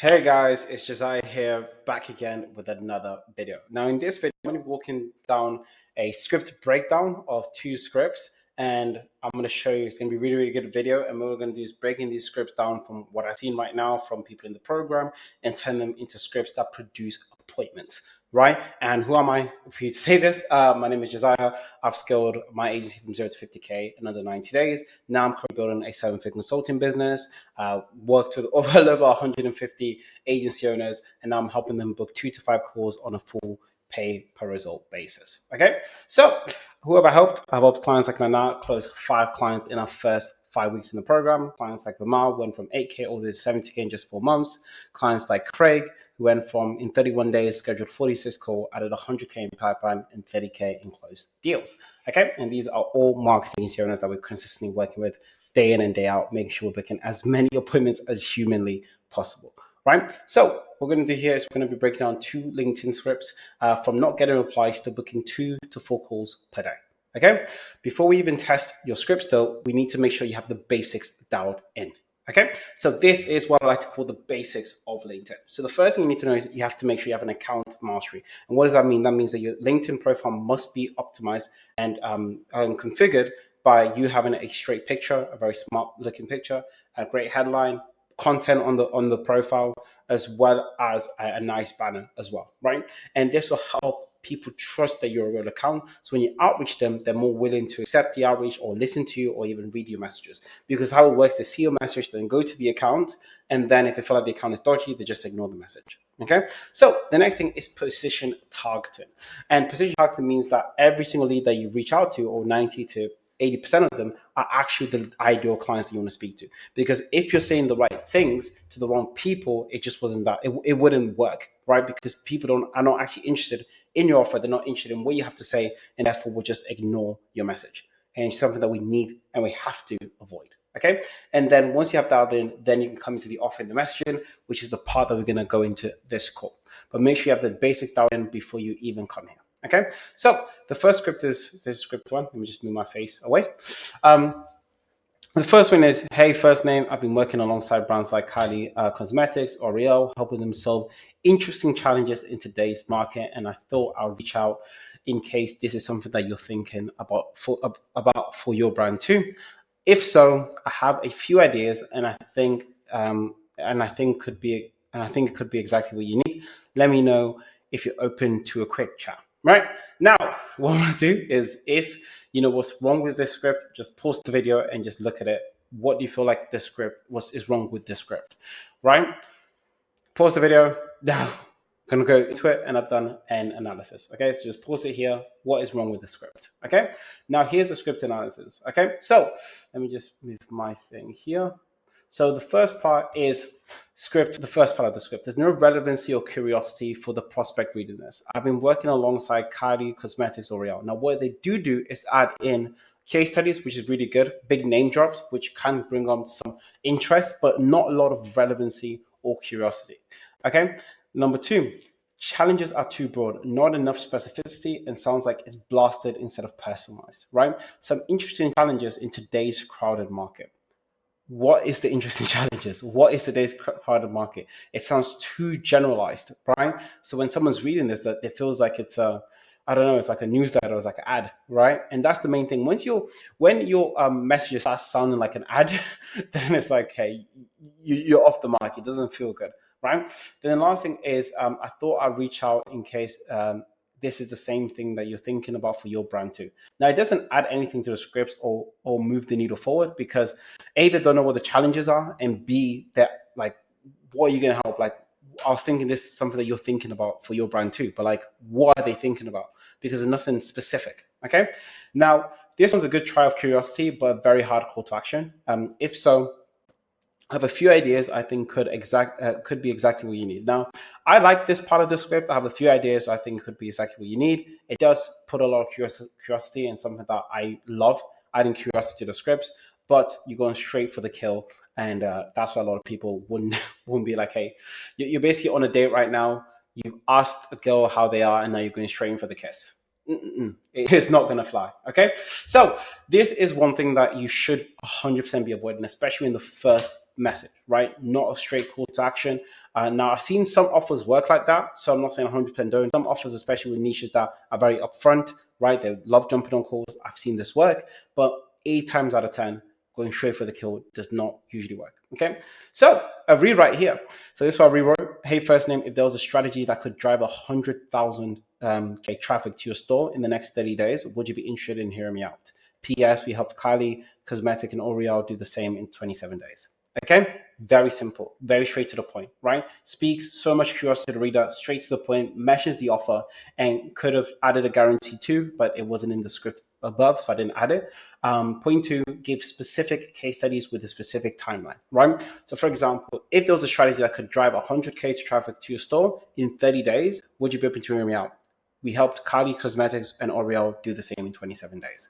Hey guys, it's Josiah here, back again with another video. Now, in this video, I'm going to be walking down a script breakdown of two scripts, and I'm going to show you. It's going to be a really, really good video, and what we're going to do is breaking these scripts down from what I've seen right now from people in the program and turn them into scripts that produce appointments. Right? And who am I for you to say this? My name is Josiah. I've scaled my agency from 0 to 50K in under 90 days. Now I'm currently building a seven-figure consulting business. Worked with well over 150 agency owners, and now I'm helping them book 2 to 5 calls on a full pay per result basis. Okay, so who have I helped? I've helped clients like Nana close 5 clients in our first 5 weeks in the program. Clients like Ramal went from 8K all the way to 70K in just 4 months. Clients like Craig, who went from in 31 days, scheduled 46 call, added 100K in pipeline and 30K in closed deals. Okay, and these are all marketing agency owners that we're consistently working with day in and day out, making sure we're booking as many appointments as humanly possible. Right. So what we're going to do here is we're going to be breaking down 2 LinkedIn scripts from not getting replies to booking 2 to 4 calls per day. Okay. Before we even test your scripts, though, we need to make sure you have the basics dialed in. Okay. So this is what I like to call the basics of LinkedIn. So the first thing you need to know is you have to make sure you have an account mastery. And what does that mean? That means that your LinkedIn profile must be optimized and configured by you having a straight picture, a very smart looking picture, a great headline, content on the profile, as well as a nice banner as well, right? And this will help people trust that you're a real account. So when you outreach them, they're more willing to accept the outreach or listen to you or even read your messages. Because how it works, they see your message, then go to the account, and then if they feel like the account is dodgy, they just ignore the message. Okay. So the next thing is position targeting. And position targeting means that every single lead that you reach out to, or 90 to 80% of them, are actually the ideal clients that you want to speak to. Because if you're saying the right things to the wrong people, it just wasn't that, it wouldn't work, right? Because people are not actually interested in your offer. They're not interested in what you have to say, and therefore will just ignore your message. And it's something that we need and we have to avoid. Okay. And then once you have that in, then you can come into the offer and the messaging, which is the part that we're going to go into this call. But make sure you have the basics down in before you even come here. Okay, so the first script is this script one. Let me just move my face away. The first one is, hey, first name. I've been working alongside brands like Kylie Cosmetics, L'Oreal, helping them solve interesting challenges in today's market. And I thought I'll reach out in case this is something that you're thinking about for your brand too. If so, I have a few ideas, and I think it could be exactly what you need. Let me know if you're open to a quick chat. Right now, what I'm gonna do is, if you know what's wrong with this script, just pause the video and just look at it. What do you feel like this script is wrong with this script? Right? Pause the video. Now, I'm gonna go into it, and I've done an analysis. Okay, so just pause it here. What is wrong with the script? Okay. Now here's the script analysis. Okay, so let me just move my thing here. So the first part is script, the first part of the script. There's no relevancy or curiosity for the prospect reading this. I've been working alongside Kylie Cosmetics, L'Oreal. Now, what they do is add in case studies, which is really good, big name drops, which can bring on some interest, but not a lot of relevancy or curiosity. Okay. Number 2, challenges are too broad, not enough specificity, and sounds like it's blasted instead of personalized, right? Some interesting challenges in today's crowded market. What is the interesting challenges? What is today's crowded market? It sounds too generalized, right? So when someone's reading this, that it feels like it's I don't know, it's like a newsletter, it's like an ad, right? And that's the main thing. When your message starts sounding like an ad, then it's like, hey, you're off the mark. It doesn't feel good, right? Then the last thing is, I thought I'd reach out in case this is the same thing that you're thinking about for your brand too. Now, it doesn't add anything to the scripts or move the needle forward, because A, they don't know what the challenges are, and B, that like, what are you going to help? Like, I was thinking this is something that you're thinking about for your brand too, but like, what are they thinking about? Because there's nothing specific. Okay. Now, this one's a good try of curiosity, but very hard call to action. If so, I have a few ideas I think could be exactly what you need. Now, I like this part of the script. I have a few ideas I think could be exactly what you need. It does put a lot of curiosity and something that I love, adding curiosity to the scripts, but you're going straight for the kill. And that's why a lot of people wouldn't be like, hey, you're basically on a date right now. You've asked a girl how they are, and now you're going straight in for the kiss. It's not going to fly. Okay. So this is one thing that you should 100% be avoiding, especially in the first message, right? Not a straight call to action. Now, I've seen some offers work like that, so I'm not saying 100% don't. Some offers, especially with niches that are very upfront, right? They love jumping on calls. I've seen this work, but 8 times out of 10, going straight for the kill does not usually work. Okay, so a rewrite here. So this is what I rewrote. Hey, first name, if there was a strategy that could drive 100,000 traffic to your store in the next 30 days, would you be interested in hearing me out? P.S. We helped Kylie Cosmetic and L'Oreal do the same in 27 days. Okay, very simple, very straight to the point, right? Speaks so much curiosity to the reader, straight to the point, meshes the offer, and could have added a guarantee too, but it wasn't in the script above, so I didn't add it. Point two, give specific case studies with a specific timeline, right? So, for example, if there was a strategy that could drive 100K to traffic to your store in 30 days, would you be open to hearing me out? We helped Kylie Cosmetics and L'Oreal do the same in 27 days.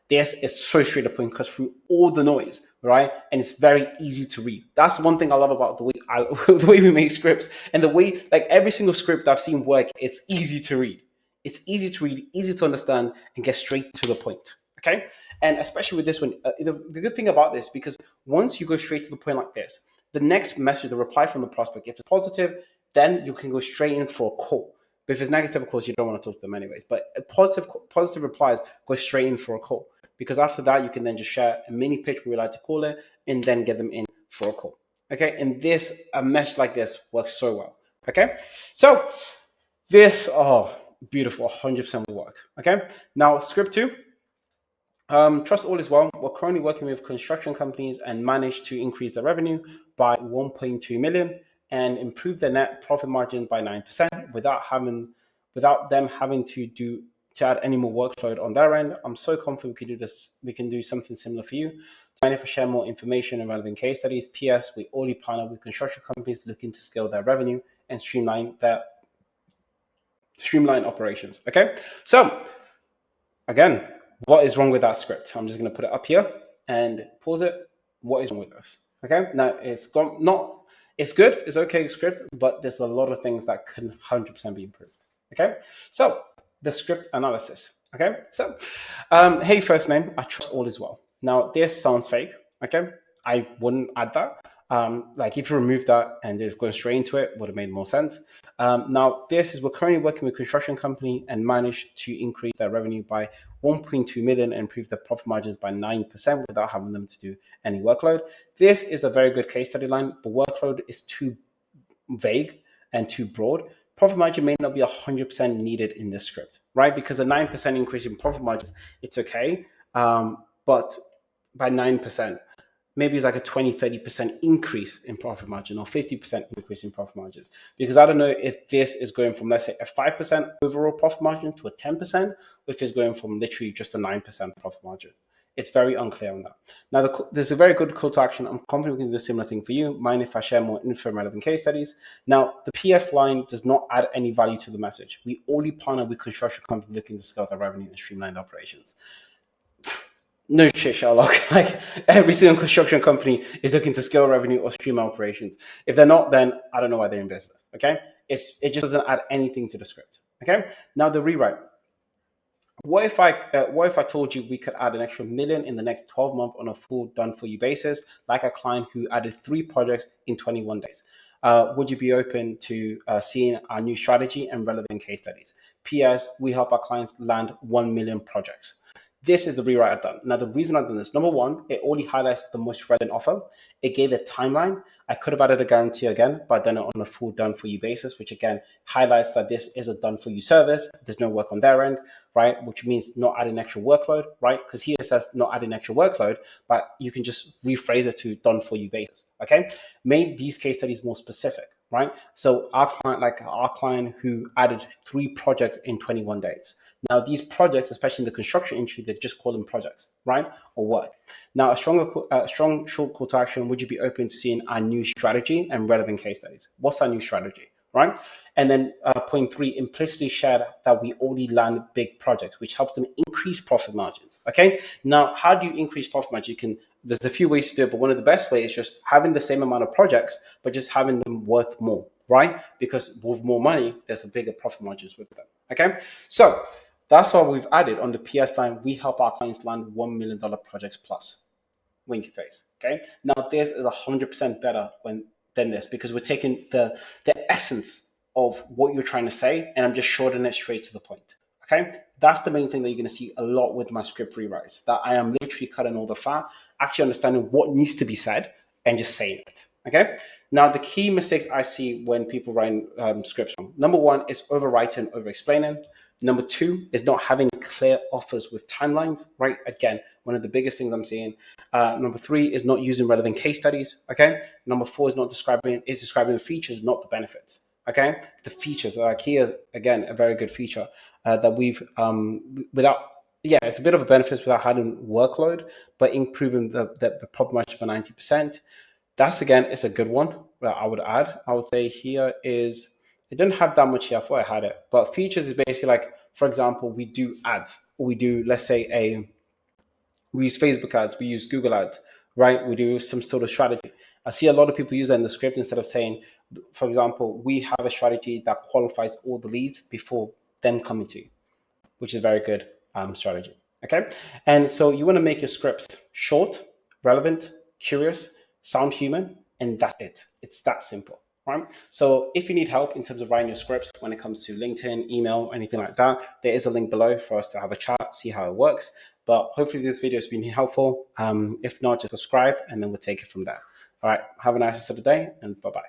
This is so straight to the point because through all the noise, right? And it's very easy to read. That's one thing I love about the way we make scripts and the way, like every single script I've seen work, it's easy to read. It's easy to read, easy to understand, and get straight to the point. Okay. And especially with this one, the good thing about this, because once you go straight to the point like this, the next message, the reply from the prospect, if it's positive, then you can go straight in for a call. But if it's negative, of course, you don't want to talk to them anyways. But positive replies go straight in for a call, because after that, you can then just share a mini pitch, we like to call it, and then get them in for a call. Okay, and a message like this works so well. Okay, so this, beautiful, 100% will work. Okay, now script two. Trust all is well. We're currently working with construction companies and managed to increase their revenue by 1.2 million and improve their net profit margin by 9% without them having to add any more workload on their end. I'm so confident we can do this. We can do something similar for you. Mind if I share more information and relevant case studies? P.S. We already partner with construction companies looking to scale their revenue and streamline operations. Okay, so again, what is wrong with that script? I'm just going to put it up here and pause it. What is wrong with this? Okay, now it's good, it's okay script, but there's a lot of things that can 100% be improved. Okay, so the script analysis. Okay, so hey, first name, I trust all is well. Now this sounds fake. Okay, I wouldn't add that. Like if you remove that and just going straight into it, would have made more sense. Now, we're currently working with a construction company and managed to increase their revenue by 1.2 million and improve their profit margins by 9% without having them to do any workload. This is a very good case study line. The workload is too vague and too broad. Profit margin may not be 100% needed in this script, right? Because a 9% increase in profit margins, it's okay. But by 9%, maybe it's like a 20-30% increase in profit margin or 50% increase in profit margins. Because I don't know if this is going from, let's say, a 5% overall profit margin to a 10%, or if it's going from literally just a 9% profit margin. It's very unclear on that. Now, there's a very good call to action. I'm confident we can do a similar thing for you. Mind if I share more info and relevant case studies? Now, the PS line does not add any value to the message. We only partner with construction companies looking to scale their revenue and streamline their operations. No shit, Sherlock. Like every single construction company is looking to scale revenue or streamline operations. If they're not, then I don't know why they're in business. Okay, it just doesn't add anything to the script. Okay, now the rewrite. What if I told you we could add an extra million in the next 12 months on a full done for you basis, like a client who added 3 projects in 21 days? Would you be open to seeing our new strategy and relevant case studies? P.S. We help our clients land 1 million projects. This is the rewrite I've done. Now, the reason I've done this, number one, it only highlights the most relevant offer. It gave a timeline. I could have added a guarantee again, but done it on a full done for you basis, which again highlights that this is a done for you service. There's no work on their end, right? Which means not adding extra workload, right? Because here it says not adding extra workload, but you can just rephrase it to done for you basis, okay? Made these case studies more specific, right? So our client who added 3 projects in 21 days. Now, these projects, especially in the construction industry, they just call them projects, right? Or work. Now, a strong short call to action, would you be open to seeing our new strategy and relevant case studies? What's our new strategy, right? And then point 3, implicitly share that we only land big projects, which helps them increase profit margins, okay? Now, how do you increase profit margin? There's a few ways to do it, but one of the best ways is just having the same amount of projects, but just having them worth more, right? Because with more money, there's a bigger profit margins with them, okay? So that's why we've added on the PS line, we help our clients land $1 million projects plus. winky face. Okay. Now this is 100% better than this because we're taking the essence of what you're trying to say and I'm just shortening it straight to the point. Okay. That's the main thing that you're going to see a lot with my script rewrites, that I am literally cutting all the fat, actually understanding what needs to be said and just saying it. Okay. Now, the key mistakes I see when people write scripts, number one is overwriting, over explaining. Number two is not having clear offers with timelines, right? Again, one of the biggest things I'm seeing. Number three is not using relevant case studies. Okay. Number four is describing the features, not the benefits. Okay. The features are here again, a very good feature that we've without. Yeah, it's a bit of a benefit without having workload, but improving the problem much by 90%. That's again, it's a good one that I would add. I would say here is it didn't have that much here. I thought I had it, but features is basically like, for example, we do ads, or we do, let's say, we use Facebook ads, we use Google ads, right? We do some sort of strategy. I see a lot of people use that in the script instead of saying, for example, we have a strategy that qualifies all the leads before them coming to you, which is very good strategy. Okay. And so you want to make your scripts short, relevant, curious, sound human, and that's it. It's that simple. Right. So if you need help in terms of writing your scripts when it comes to LinkedIn, email, anything like that, there is a link below for us to have a chat, see how it works. But hopefully this video has been helpful. If not, just subscribe and then we'll take it from there. All right. Have a nice rest of the day and bye-bye.